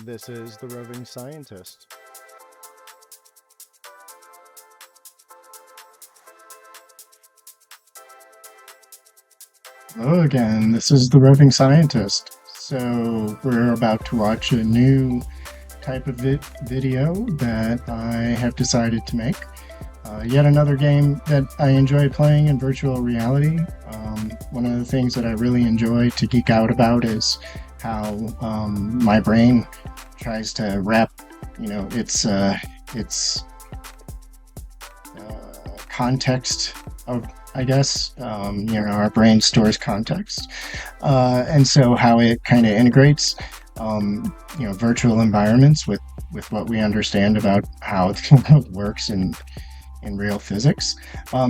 This is the roving scientist. Hello again, this is the roving scientist. So we're about to watch a new type of video that I have decided to make. Yet another game that I enjoy playing in virtual reality. One of the things that I really enjoy to geek out about is how my brain tries to wrap, its context of, I guess, our brain stores context, and so how it kind of integrates, virtual environments with what we understand about how the world works in real physics.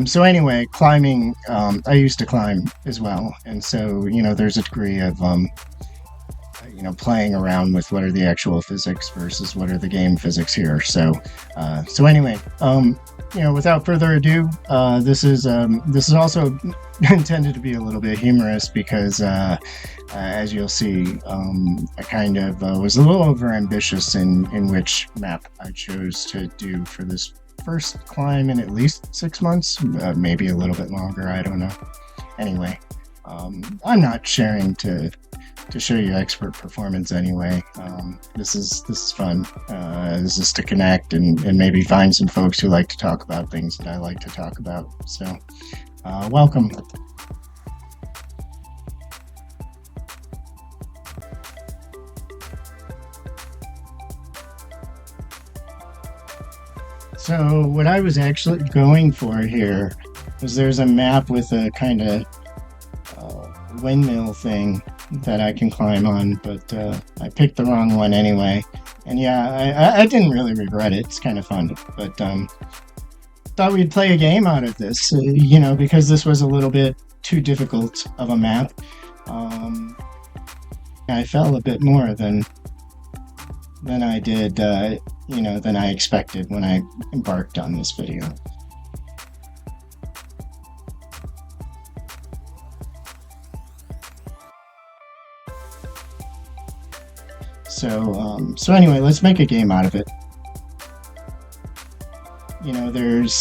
So anyway, climbing, I used to climb as well, and so there's a degree of playing around with what are the actual physics versus what are the game physics here. So anyway, without further ado, this is also intended to be a little bit humorous because, as you'll see, I kind of was a little overambitious in which map I chose to do for this first climb in at least 6 months, maybe a little bit longer, I don't know. Anyway, I'm not sharing to show you expert performance anyway. This is fun. This is to connect and maybe find some folks who like to talk about things that I like to talk about. So, welcome. So what I was actually going for here was there's a map with a kind of windmill thing that I can climb on, but I picked the wrong one anyway. And yeah, I didn't really regret it. It's kind of fun, but thought we'd play a game out of this, because this was a little bit too difficult of a map. I fell a bit more than I did, than I expected when I embarked on this video. So anyway, let's make a game out of it. There's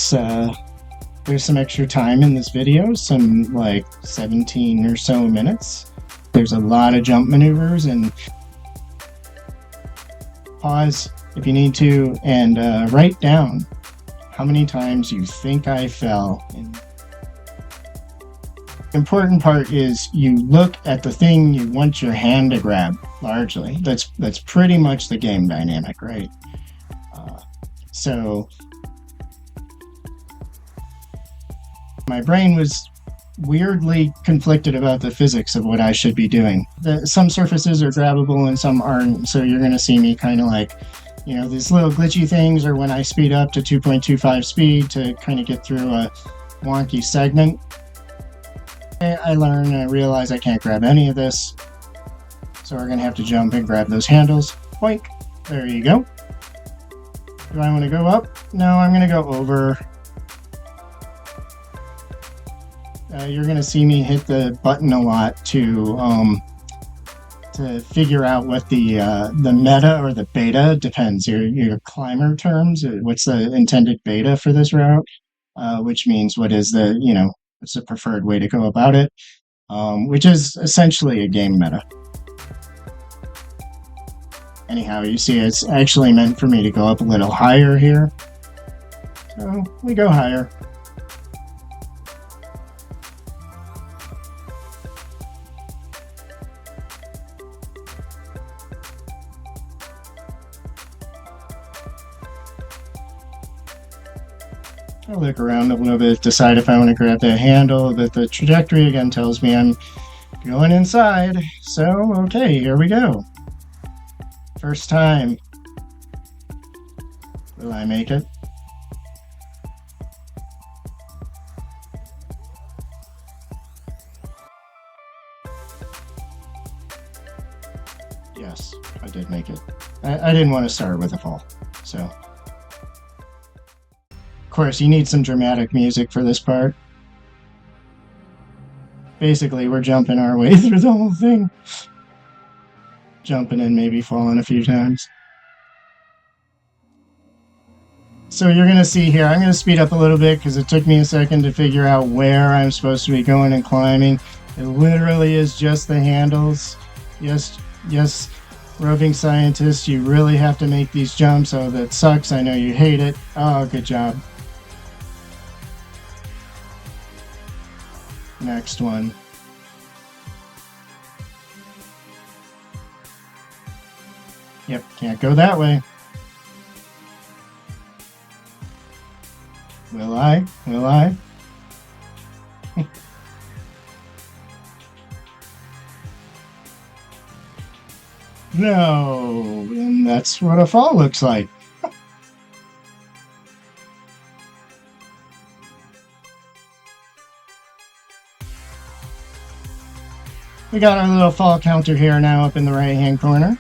some extra time in this video, some like 17 or so minutes. There's a lot of jump maneuvers, and pause if you need to, and write down how many times you think I fell. The important part is you look at the thing you want your hand to grab, largely. That's pretty much the game dynamic, right? So my brain was weirdly conflicted about the physics of what I should be doing. Some surfaces are grabbable and some aren't, so you're going to see me kind of like, these little glitchy things, or when I speed up to 2.25 speed to kind of get through a wonky segment. I learn and I realize I can't grab any of this, so we're going to have to jump and grab those handles. Boink. There you go. Do I want to go up? No, I'm going to go over. You're going to see me hit the button a lot to figure out what the meta or the beta, depends, your climber terms. What's the intended beta for this route? Which means what is what's the preferred way to go about it? Which is essentially a game meta. Anyhow, you see it's actually meant for me to go up a little higher here. So we go higher. I'll look around a little bit, decide if I want to grab that handle, but the trajectory again tells me I'm going inside. So, okay, here we go. First time. Will I make it? Yes, I did make it. I didn't want to start with a fall, so. Of course, you need some dramatic music for this part. Basically, we're jumping our way through the whole thing. jumping and maybe falling a few times. So you're going to see here, I'm going to speed up a little bit because it took me a second to figure out where I'm supposed to be going and climbing. It literally is just the handles. Yes, roving scientist, you really have to make these jumps. Oh, that sucks. I know you hate it. Oh, good job. Next one. Yep, can't go that way. Will I? Will I? No, and that's what a fall looks like. We got our little fall counter here now up in the right hand corner.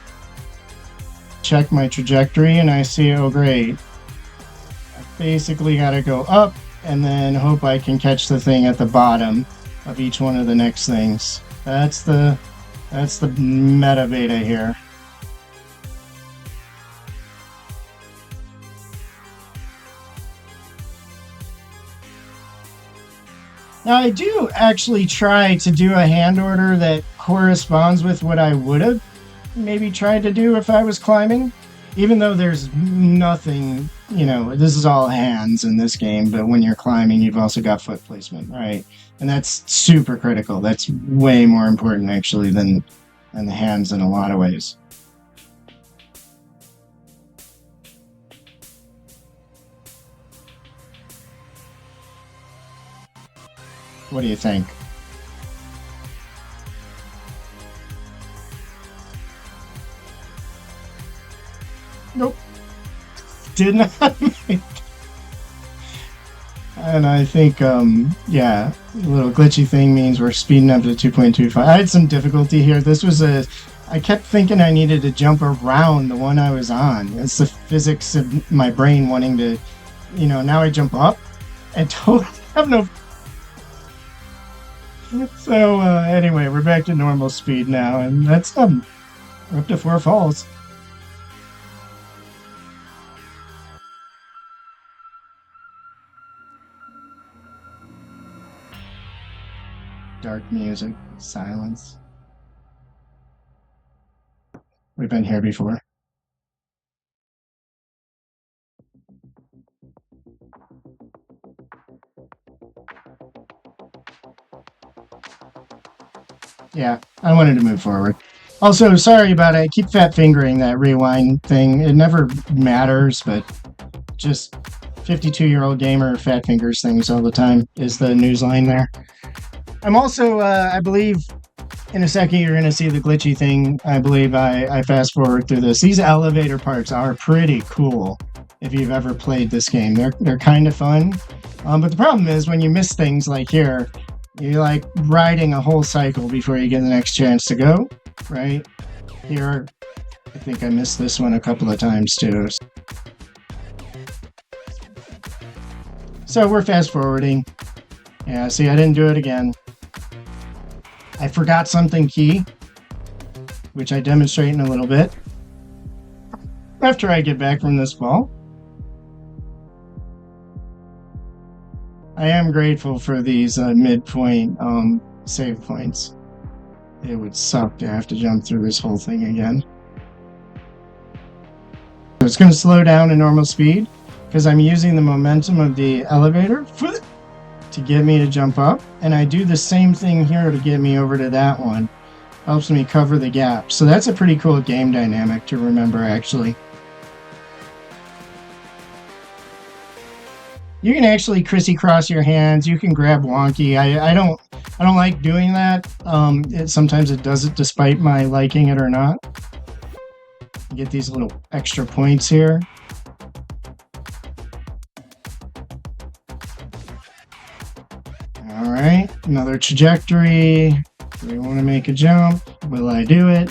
Check my trajectory and I see, oh great. Basically got to go up and then hope I can catch the thing at the bottom of each one of the next things. That's the meta beta here. Now I do actually try to do a hand order that corresponds with what I would have maybe tried to do if I was climbing. Even though there's nothing, you know, this is all hands in this game, but when you're climbing, you've also got foot placement, right? And that's super critical. That's way more important, actually, than the hands in a lot of ways. What do you think? Nope. Did not make. And I think, yeah, a little glitchy thing means we're speeding up to 2.25. I had some difficulty here. This was I kept thinking I needed to jump around the one I was on. It's the physics of my brain wanting to, you know, now I jump up and totally have no. So, anyway, we're back to normal speed now, and that's, we're up to 4 falls. Dark music, silence. We've been here before. Yeah, I wanted to move forward. Also, sorry about it. I keep fat fingering that rewind thing. It never matters, but just 52-year-old gamer fat fingers things all the time is the news line there. I'm also, I believe, in a second you're going to see the glitchy thing. I believe I fast forward through this. These elevator parts are pretty cool if you've ever played this game. They're kind of fun. But the problem is when you miss things like here, you're like riding a whole cycle before you get the next chance to go, right? Here, I think I missed this one a couple of times too. So we're fast forwarding. Yeah, see, I didn't do it again. I forgot something key, which I demonstrate in a little bit after I get back from this fall. I am grateful for these midpoint save points. It would suck to have to jump through this whole thing again. So it's going to slow down to normal speed because I'm using the momentum of the elevator to get me to jump up, and I do the same thing here to get me over to that one. Helps me cover the gap. So that's a pretty cool game dynamic to remember, actually. You can actually crissy-cross your hands. You can grab wonky. I don't like doing that. Sometimes it does it despite my liking it or not. You get these little extra points here. All right, another trajectory. Do we want to make a jump? Will I do it?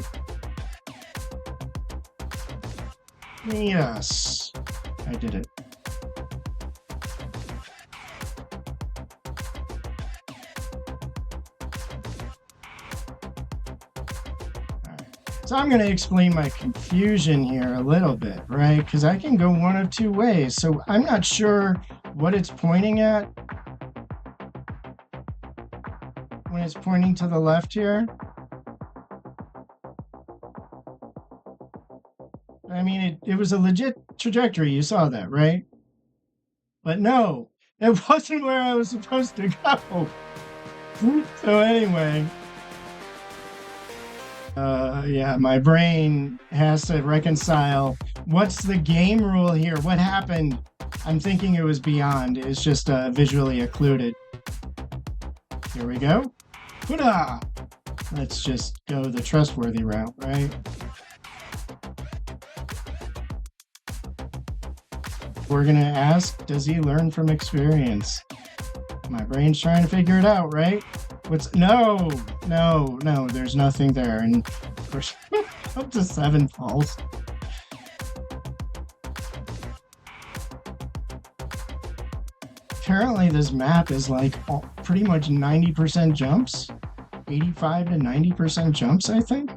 Yes, I did it. So I'm going to explain my confusion here a little bit, right? Because I can go one of two ways. So I'm not sure what it's pointing at when it's pointing to the left here. I mean, it was a legit trajectory. You saw that, right? But no, it wasn't where I was supposed to go. So anyway, yeah, my brain has to reconcile what's the game rule here? What happened? I'm thinking it was beyond. It's just visually occluded. Here we go. Huda! Let's just go the trustworthy route, right? We're gonna ask, does he learn from experience? My brain's trying to figure it out, right? No, there's nothing there. And of course, up to 7 falls. Apparently this map is like pretty much 90% jumps, 85 to 90% jumps, I think.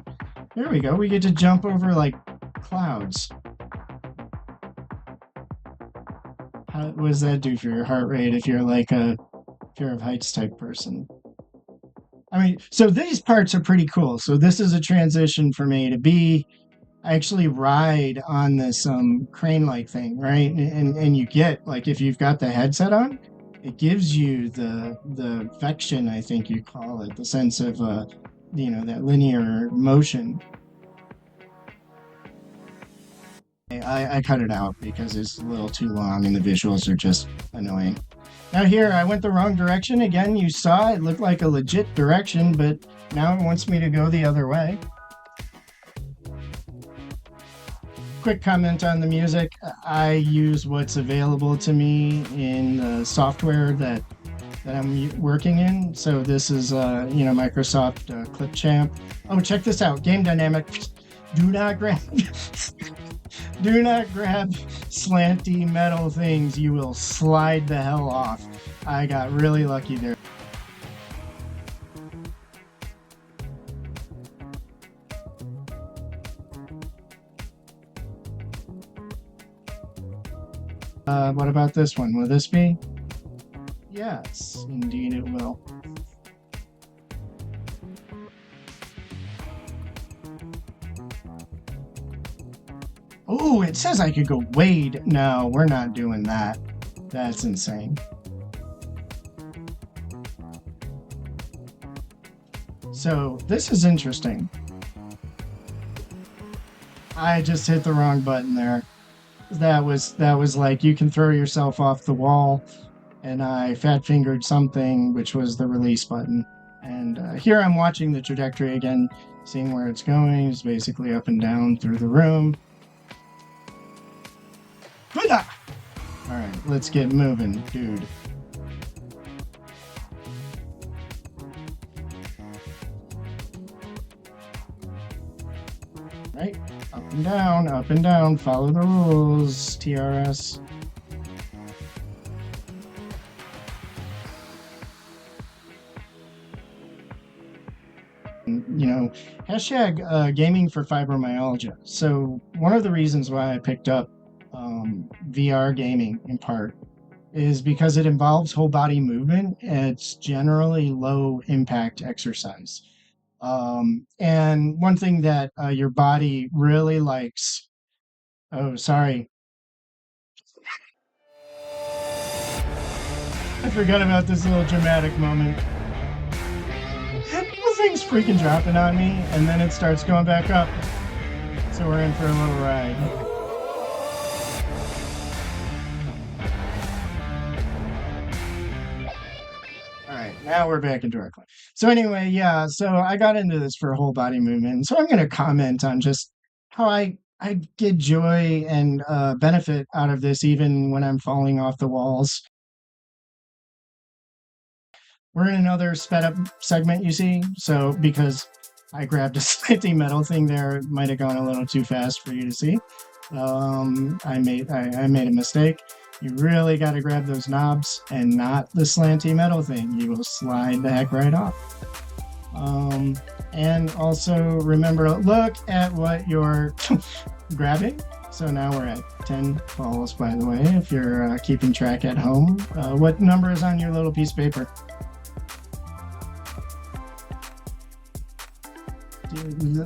There we go. We get to jump over like clouds. What does that do for your heart rate if you're like a fear of heights type person? I mean, so these parts are pretty cool. So this is a transition from A to B. I actually ride on this crane-like thing, right? And you get, like, if you've got the headset on, it gives you the vection, I think you call it, the sense of, you know, that linear motion. I cut it out because it's a little too long and the visuals are just annoying. Now here, I went the wrong direction. Again, you saw it looked like a legit direction, but now it wants me to go the other way. Quick comment on the music. I use what's available to me in the software that I'm working in. So this is, you know, Microsoft Clipchamp. Oh, check this out. Game dynamic. Do not grab... Do not grab slanty metal things. You will slide the hell off. I got really lucky there. What about this one? Will this be? Yes, indeed it will. Oh, it says I could go wade. No, we're not doing that. That's insane. So this is interesting. I just hit the wrong button there. That was like you can throw yourself off the wall, and I fat fingered something, which was the release button. And here I'm watching the trajectory again, seeing where it's going. It's basically up and down through the room. All right, let's get moving, dude. Right, up and down, follow the rules, TRS. You know, hashtag gaming for fibromyalgia. So one of the reasons why I picked up VR gaming in part is because it involves whole body movement. It's generally low impact exercise. And one thing that your body really likes, oh, sorry. I forgot about this little dramatic moment. The thing's freaking dropping on me, and then it starts going back up. So we're in for a little ride. Now we're back into our class. So anyway, yeah, so I got into this for whole body movement. So I'm going to comment on just how I get joy and benefit out of this even when I'm falling off the walls. We're in another sped up segment, you see. So because I grabbed a slanty metal thing there, it might have gone a little too fast for you to see. I made a mistake. You really got to grab those knobs and not the slanty metal thing. You will slide the heck right off. And also remember, look at what you're grabbing. So now we're at 10 balls, by the way, if you're keeping track at home. What number is on your little piece of paper?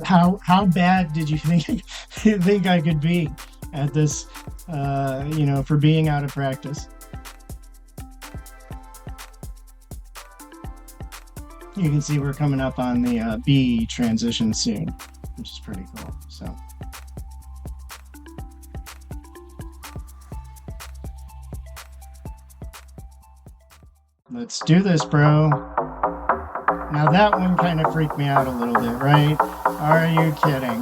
How bad did you think I could be at this, for being out of practice? You can see we're coming up on the B transition soon, which is pretty cool. So. Let's do this, bro. Now that one kind of freaked me out a little bit, right? Are you kidding?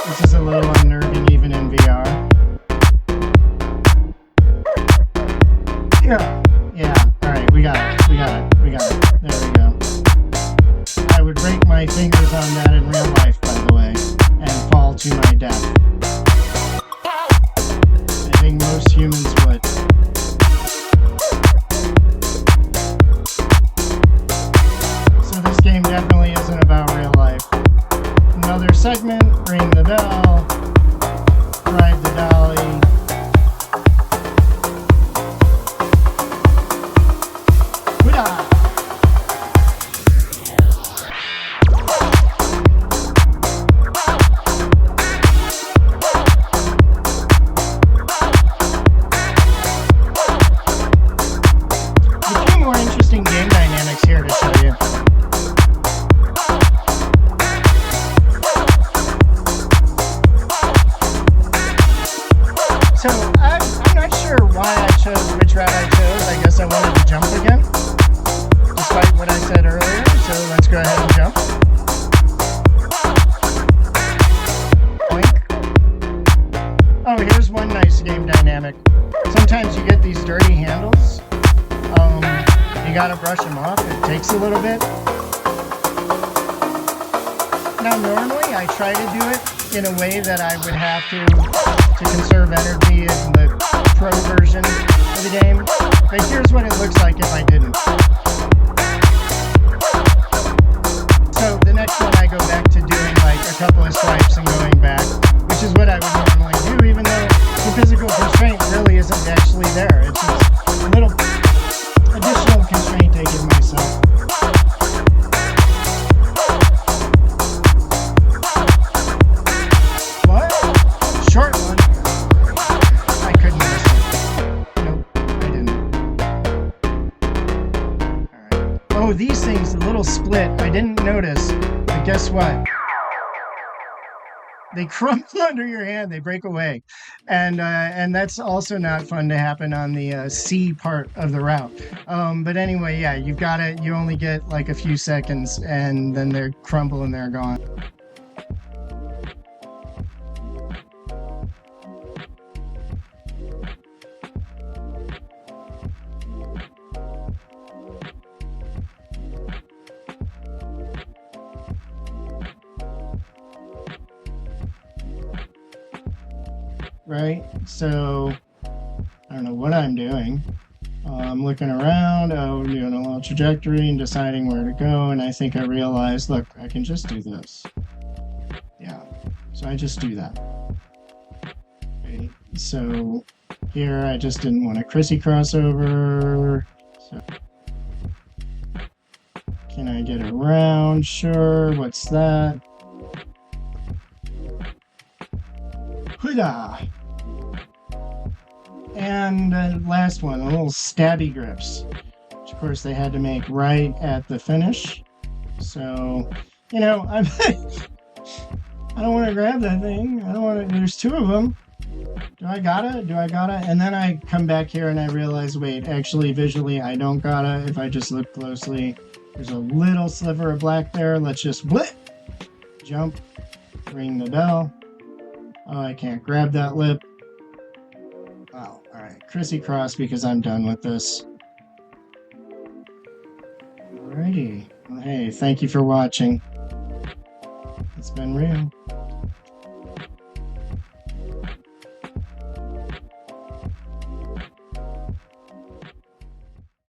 This is a little unnerving even in VR. Yeah. All right, we got it. There we go. I would break my fingers on that in real life, by the way, and fall to my death. I think most humans would. Game definitely isn't about real life. Another segment, ring the bell, ride the dolly. Hoodah! A few more interesting game dynamics here to show you. So I'm not sure why I chose which route I chose. I guess I wanted to jump again, despite what I said earlier. So let's go ahead and jump. Boink. Oh, here's one nice game dynamic. Sometimes you get these dirty handles. You gotta brush them off. It takes a little bit. Now normally I try to do it in a way that I would have to conserve energy in the pro version of the game. But here's what it looks like if I didn't. So the next one I go back to doing like a couple of swipes and going back, which is what I would normally do, even though the physical constraint really isn't actually there. It's just a little additional constraint I give myself. Short one. I couldn't miss it. Nope, I didn't. Alright. Oh, these things, the little split, I didn't notice. But guess what? They crumble under your hand, they break away. And that's also not fun to happen on the C part of the route. But anyway, yeah, you've got it. You only get like a few seconds and then they crumble and they're gone. Right, so I don't know what I'm doing. I'm looking around, doing a little trajectory and deciding where to go, and I think I realized, look, I can just do this. Yeah, so I just do that. Okay, so here I just didn't want to crissy-cross over. So can I get around? Sure, what's that? Hoodah! And last one, the little stabby grips, which of course they had to make right at the finish. So, I don't want to grab that thing. I don't want to, there's two of them. Do I gotta? And then I come back here and I realize, wait, actually visually I don't gotta. If I just look closely, there's a little sliver of black there. Let's just blip, jump, ring the bell. Oh, I can't grab that lip. Oh, alright. Crissy-cross because I'm done with this. Alrighty. Well, hey, thank you for watching. It's been real.